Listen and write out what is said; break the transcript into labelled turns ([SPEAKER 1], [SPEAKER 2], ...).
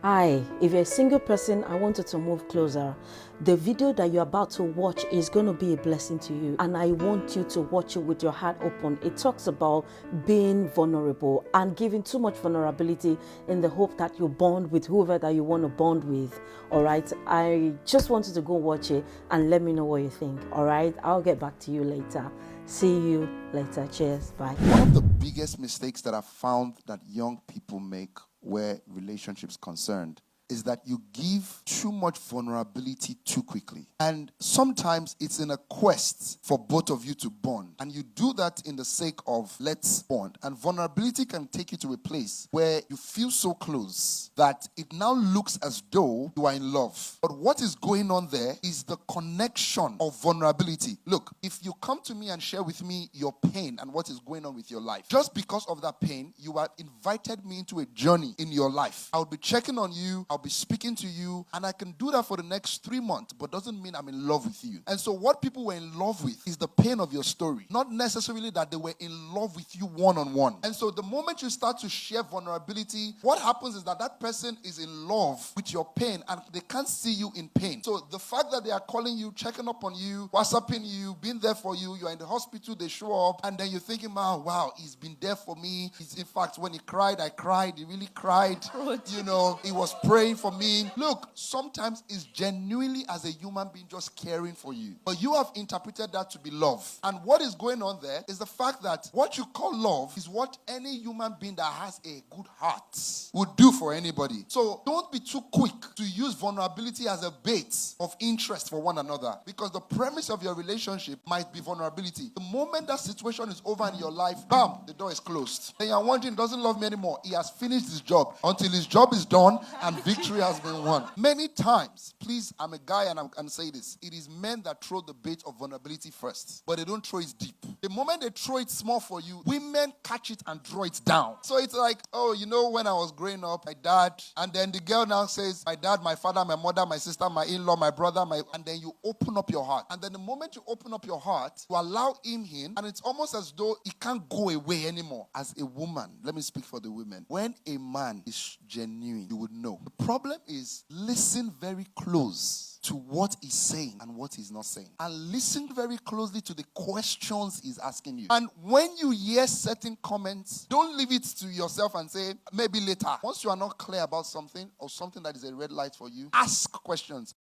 [SPEAKER 1] Hi, if you're a single person, I want you to move closer. The video that you're about to watch is going to be a blessing to you, and I want you to watch it with your heart open. It talks about being vulnerable and giving too much vulnerability in the hope that you bond with whoever that you want to bond with. All right, I just want you to go watch it and let me know what you think. All right, I'll get back to you later. See you later. Cheers. Bye.
[SPEAKER 2] One of the biggest mistakes that I've found that young people make where relationships concerned is that you give too much vulnerability too quickly. And sometimes it's in a quest for both of you to bond. And you do that in the sake of let's bond. And vulnerability can take you to a place where you feel so close that it now looks as though you are in love. But what is going on there is the connection of vulnerability. Look, if you come to me and share with me your pain and what is going on with your life, just because of that pain, you have invited me into a journey in your life. I'll be checking on you, I'll be speaking to you, and I can do that for the next 3 months, but doesn't mean I'm in love with you. And so what people were in love with is the pain of your story, not necessarily that they were in love with you one-on-one. And so the moment you start to share vulnerability, what happens is that that person is in love with your pain and they can't see you in pain. So the fact that they are calling you, checking up on you, WhatsApping you, being there for you, you're in the hospital, they show up, and then you're thinking, oh, wow, he's been there for me. In fact, when he cried, I cried. He really cried. You know, he was praying for me. Look, sometimes it's genuinely as a human being just caring for you. But you have interpreted that to be love. And what is going on there is the fact that what you call love is what any human being that has a good heart would do for anybody. So don't be too quick to use vulnerability as a bait of interest for one another, because the premise of your relationship might be vulnerability. The moment that situation is over in your life, bam, the door is closed. Then you're wondering, doesn't love me anymore. He has finished his job. Until his job is done and victory has been won. Many times, please, I'm a guy and I'm say this, it is men that throw the bait of vulnerability first, but they don't throw it deep. The moment they throw it small for you, women catch it and draw it down. So it's like, oh, you know, when I was growing up, my dad, and then the girl now says, my dad, my father, my mother, my sister, my in-law, my brother, and then you open up your heart. And then the moment you open up your heart, you allow him in, and it's almost as though he can't go away anymore. As a woman, let me speak for the women. When a man is genuine, you would know. The problem is, listen very close to what he's saying and what he's not saying. And listen very closely to the questions he's asking you. And when you hear certain comments, don't leave it to yourself and say, maybe later. Once you are not clear about something or something that is a red light for you, ask questions.